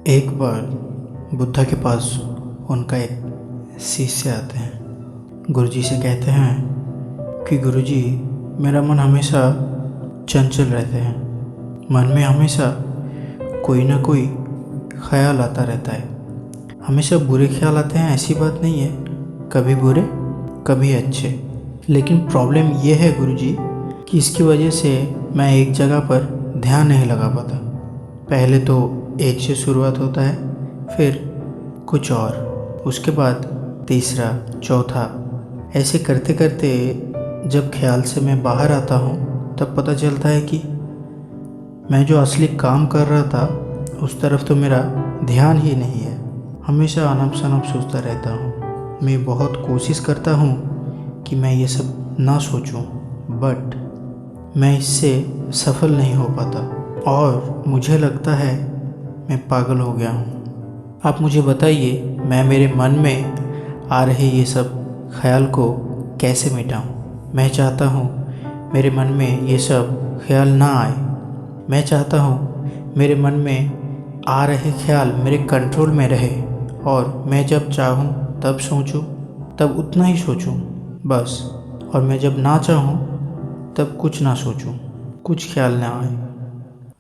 एक बार बुद्धा के पास उनका एक शिष्य आते हैं। गुरुजी से कहते हैं कि गुरुजी, मेरा मन हमेशा चंचल रहते हैं। मन में हमेशा कोई ना कोई ख्याल आता रहता है। हमेशा बुरे ख्याल आते हैं, ऐसी बात नहीं है, कभी बुरे कभी अच्छे। लेकिन प्रॉब्लम ये है गुरुजी कि इसकी वजह से मैं एक जगह पर ध्यान नहीं लगा पाता। पहले तो एक से शुरुआत होता है, फिर कुछ और, उसके बाद तीसरा, चौथा, ऐसे करते करते जब ख्याल से मैं बाहर आता हूँ तब पता चलता है कि मैं जो असली काम कर रहा था उस तरफ तो मेरा ध्यान ही नहीं है। हमेशा अनप शनप सोचता रहता हूँ। मैं बहुत कोशिश करता हूँ कि मैं ये सब ना सोचूं, बट मैं इससे सफल नहीं हो पाता और मुझे लगता है मैं पागल हो गया हूँ। आप मुझे बताइए, मैं मेरे मन में आ रहे ये सब ख्याल को कैसे मिटाऊँ। मैं चाहता हूँ मेरे मन में ये सब ख्याल ना आए। मैं चाहता हूँ मेरे मन में आ रहे ख्याल मेरे कंट्रोल में रहे और मैं जब चाहूँ तब सोचूं, तब उतना ही सोचूं बस। और मैं जब ना चाहूँ तब कुछ ना सोचूं, कुछ ख्याल ना आए।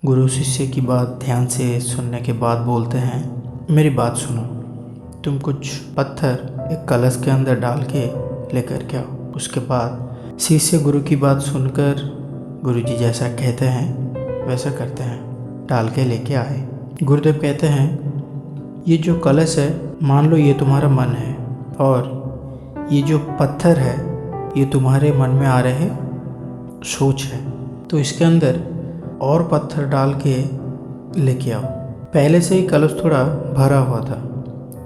गुरु शिष्य की बात ध्यान से सुनने के बाद बोलते हैं, मेरी बात सुनो। तुम कुछ पत्थर एक कलश के अंदर डाल के लेकर के आओ। उसके बाद शिष्य गुरु की बात सुनकर गुरुजी जैसा कहते हैं वैसा करते हैं, डाल के लेके आए। गुरुदेव कहते हैं, ये जो कलश है, मान लो ये तुम्हारा मन है और ये जो पत्थर है ये तुम्हारे मन में आ रहे सोच है। तो इसके अंदर और पत्थर डाल के लेके आओ। पहले से ही कलश थोड़ा भरा हुआ था,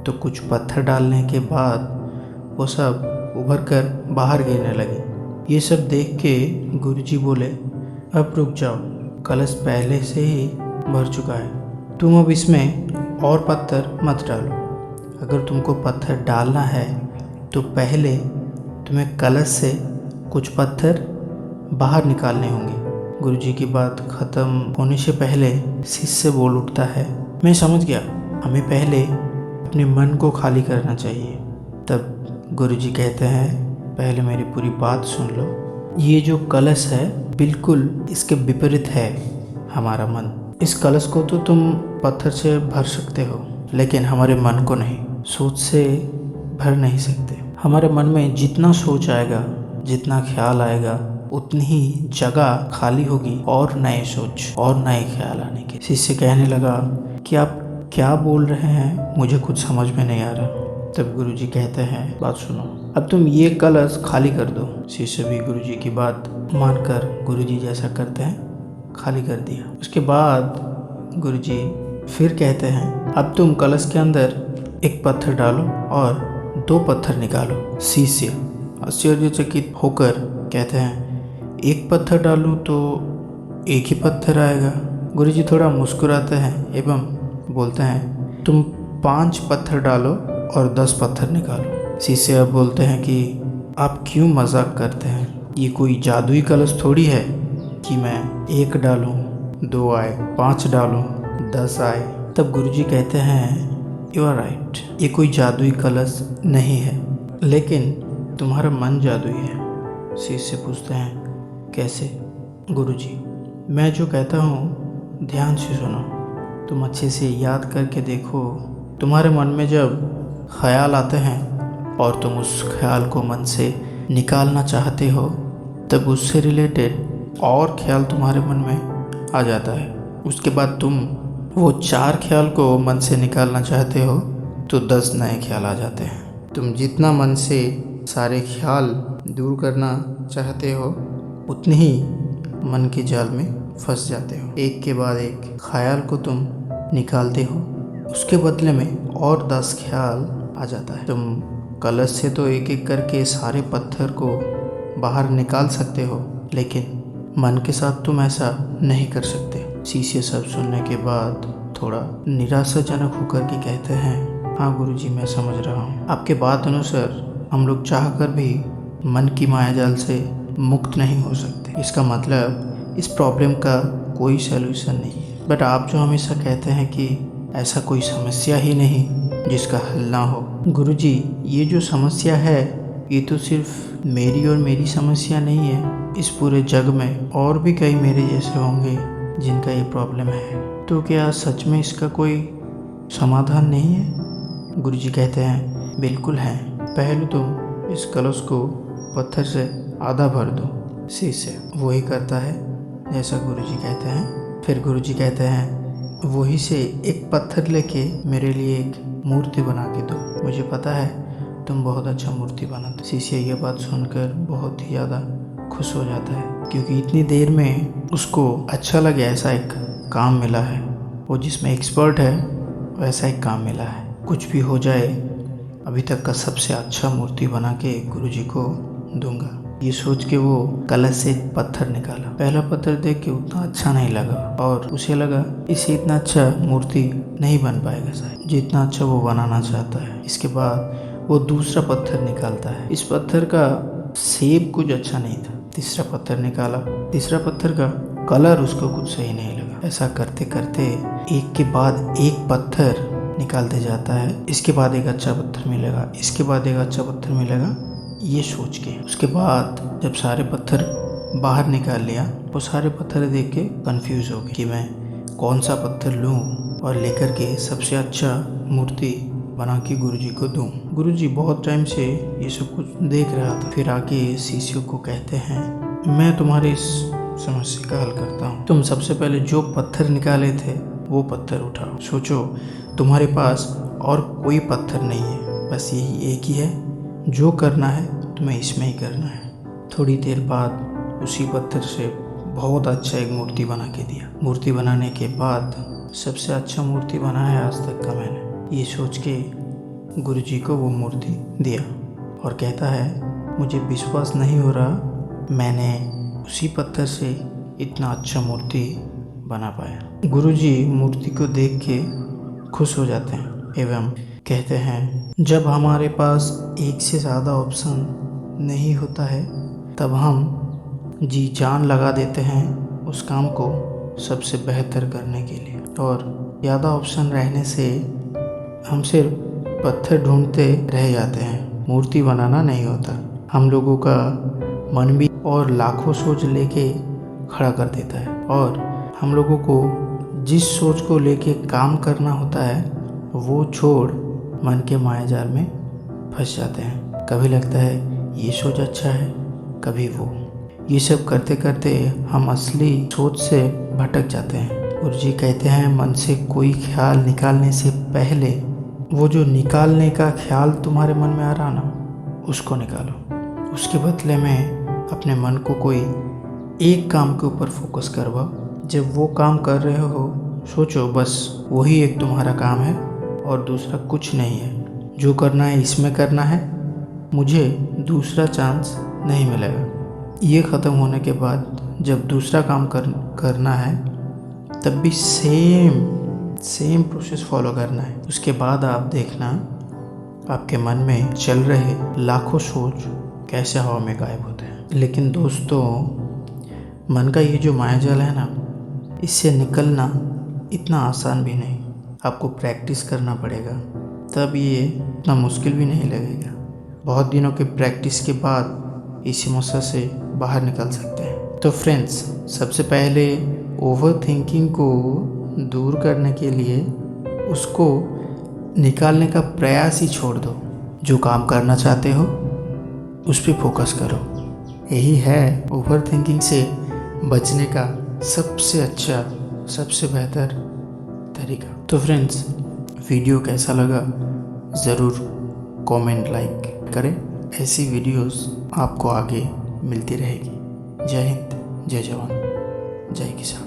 तो कुछ पत्थर डालने के बाद वो सब उभर कर बाहर गिरने लगे। ये सब देख के गुरुजी बोले, अब रुक जाओ, कलश पहले से ही भर चुका है, तुम अब इसमें और पत्थर मत डालो। अगर तुमको पत्थर डालना है तो पहले तुम्हें कलश से कुछ पत्थर बाहर निकालने होंगे। गुरुजी की बात ख़त्म होने से पहले शिष्य बोल उठता है, मैं समझ गया, हमें पहले अपने मन को खाली करना चाहिए। तब गुरुजी कहते हैं, पहले मेरी पूरी बात सुन लो। ये जो कलश है बिल्कुल इसके विपरीत है हमारा मन। इस कलश को तो तुम पत्थर से भर सकते हो, लेकिन हमारे मन को नहीं, सोच से भर नहीं सकते। हमारे मन में जितना सोच आएगा, जितना ख्याल आएगा, उतनी ही जगह खाली होगी और नए सोच और नए ख्याल आने के। शिष्य कहने लगा कि आप क्या बोल रहे हैं, मुझे कुछ समझ में नहीं आ रहा। तब गुरुजी कहते हैं, बात सुनो, अब तुम ये कलश खाली कर दो। शिष्य भी गुरुजी की बात मानकर गुरुजी जैसा करते हैं, खाली कर दिया। उसके बाद गुरुजी फिर कहते हैं, अब तुम कलश के अंदर एक पत्थर डालो और 2 पत्थर निकालो। शिष्य आश्चर्यचकित होकर कहते हैं, एक पत्थर डालूं तो एक ही पत्थर आएगा। गुरुजी थोड़ा मुस्कुराते हैं एवं बोलते हैं, तुम 5 पत्थर डालो और 10 पत्थर निकालो। शिष्य अब बोलते हैं कि आप क्यों मजाक करते हैं, ये कोई जादुई कलश थोड़ी है कि मैं 1 डालूं 2 आए, 5 डालूं 10 आए। तब गुरुजी कहते हैं, यू आर राइट, ये कोई जादुई कलश नहीं है, लेकिन तुम्हारा मन जादुई है। शिष्य पूछते हैं, कैसे? गुरुजी, मैं जो कहता हूँ ध्यान से सुनो, तुम अच्छे से याद करके देखो। तुम्हारे मन में जब ख्याल आते हैं और तुम उस ख्याल को मन से निकालना चाहते हो, तब उससे रिलेटेड और ख्याल तुम्हारे मन में आ जाता है। उसके बाद तुम वो 4 ख्याल को मन से निकालना चाहते हो तो 10 नए ख्याल आ जाते हैं। तुम जितना मन से सारे ख्याल दूर करना चाहते हो उतनी ही मन के जाल में फंस जाते हो। एक के बाद एक ख्याल को तुम निकालते हो, उसके बदले में और 10 ख्याल आ जाता है। तुम कलश से तो एक एक करके सारे पत्थर को बाहर निकाल सकते हो, लेकिन मन के साथ तुम ऐसा नहीं कर सकते। शिष्य सब सुनने के बाद थोड़ा निराशाजनक होकर के कहते हैं, हाँ गुरुजी, मैं समझ रहा हूँ। आपके बात अनुसार हम लोग चाहकर भी मन की मायाजाल से मुक्त नहीं हो सकते। इसका मतलब इस प्रॉब्लम का कोई सलूशन नहीं है। बट आप जो हमेशा कहते हैं कि ऐसा कोई समस्या ही नहीं जिसका हल ना हो। गुरुजी, ये जो समस्या है ये तो सिर्फ मेरी और मेरी समस्या नहीं है, इस पूरे जग में और भी कई मेरे जैसे होंगे जिनका ये प्रॉब्लम है। तो क्या सच में इसका कोई समाधान नहीं है? गुरुजी कहते हैं, बिल्कुल है। पहले तुम इस कलश को पत्थर से आधा भर दो शीशे। वही करता है जैसा गुरुजी कहते हैं। फिर गुरुजी कहते हैं, वही से एक पत्थर लेके मेरे लिए एक मूर्ति बना के दो। मुझे पता है तुम बहुत अच्छा मूर्ति बनाते। शीशे ये बात सुनकर बहुत ही ज़्यादा खुश हो जाता है, क्योंकि इतनी देर में उसको अच्छा लगे ऐसा एक काम मिला है। वो जिसमें एक्सपर्ट है वैसा एक काम मिला है। कुछ भी हो जाए, अभी तक का सबसे अच्छा मूर्ति बना के गुरुजी को दूंगा। ये सोच के वो कलश से एक पत्थर निकाला। पहला पत्थर देख के उतना अच्छा नहीं लगा और उसे लगा इससे इतना अच्छा मूर्ति नहीं बन पाएगा शायद, जितना अच्छा वो बनाना चाहता है। इसके बाद वो दूसरा पत्थर निकालता है। इस पत्थर का शेप कुछ अच्छा नहीं था। तीसरा पत्थर निकाला। तीसरा पत्थर का कलर उसको कुछ सही नहीं लगा। ऐसा करते करते एक के बाद एक पत्थर निकालते जाता है। इसके बाद एक अच्छा पत्थर मिलेगा, इसके बाद एक अच्छा पत्थर मिलेगा, ये सोच के। उसके बाद जब सारे पत्थर बाहर निकाल लिया, वो सारे पत्थर देख के कंफ्यूज हो गए कि मैं कौन सा पत्थर लूं और लेकर के सबसे अच्छा मूर्ति बना के गुरुजी को दूं। गुरुजी बहुत टाइम से ये सब कुछ देख रहा था। फिर आके शिष्यों को कहते हैं, मैं तुम्हारी इस समस्या का हल करता हूँ। तुम सबसे पहले जो पत्थर निकाले थे वो पत्थर उठाओ। सोचो तुम्हारे पास और कोई पत्थर नहीं है, बस यही एक ही है। जो करना है तुम्हें इसमें ही करना है। थोड़ी देर बाद उसी पत्थर से बहुत अच्छा एक मूर्ति बना के दिया। मूर्ति बनाने के बाद सबसे अच्छा मूर्ति बना है आज तक का मैंने, ये सोच के गुरुजी को वो मूर्ति दिया और कहता है, मुझे विश्वास नहीं हो रहा मैंने उसी पत्थर से इतना अच्छा मूर्ति बना पाया। गुरुजी मूर्ति को देख के खुश हो जाते हैं एवं कहते हैं, जब हमारे पास एक से ज़्यादा ऑप्शन नहीं होता है तब हम जी जान लगा देते हैं उस काम को सबसे बेहतर करने के लिए। और ज़्यादा ऑप्शन रहने से हम सिर्फ पत्थर ढूंढते रह जाते हैं, मूर्ति बनाना नहीं होता। हम लोगों का मन भी और लाखों सोच लेके खड़ा कर देता है और हम लोगों को जिस सोच को लेके काम करना होता है वो छोड़ मन के मायाजाल में फंस जाते हैं। कभी लगता है ये सोच अच्छा है, कभी वो। ये सब करते करते हम असली सोच से भटक जाते हैं। गुरुजी कहते हैं, मन से कोई ख्याल निकालने से पहले वो जो निकालने का ख्याल तुम्हारे मन में आ रहा ना, उसको निकालो। उसके बदले में अपने मन को कोई एक काम के ऊपर फोकस करवाओ। जब वो काम कर रहे हो सोचो बस वही एक तुम्हारा काम है और दूसरा कुछ नहीं है। जो करना है इसमें करना है, मुझे दूसरा चांस नहीं मिलेगा। ये ख़त्म होने के बाद जब दूसरा काम करना है तब भी सेम प्रोसेस फॉलो करना है। उसके बाद आप देखना आपके मन में चल रहे लाखों सोच कैसे हवा में गायब होते हैं। लेकिन दोस्तों, मन का ये जो मायाजाल है ना, इससे निकलना इतना आसान भी नहीं। आपको प्रैक्टिस करना पड़ेगा, तब ये इतना मुश्किल भी नहीं लगेगा। बहुत दिनों के प्रैक्टिस के बाद इस समस्या से बाहर निकल सकते हैं। तो फ्रेंड्स, सबसे पहले ओवर थिंकिंग को दूर करने के लिए उसको निकालने का प्रयास ही छोड़ दो। जो काम करना चाहते हो उस पर फोकस करो। यही है ओवर थिंकिंग से बचने का सबसे अच्छा, सबसे बेहतर तरीका। तो फ्रेंड्स, वीडियो कैसा लगा ज़रूर कमेंट लाइक करें। ऐसी वीडियोस आपको आगे मिलती रहेगी। जय हिंद, जय जवान, जय किसान।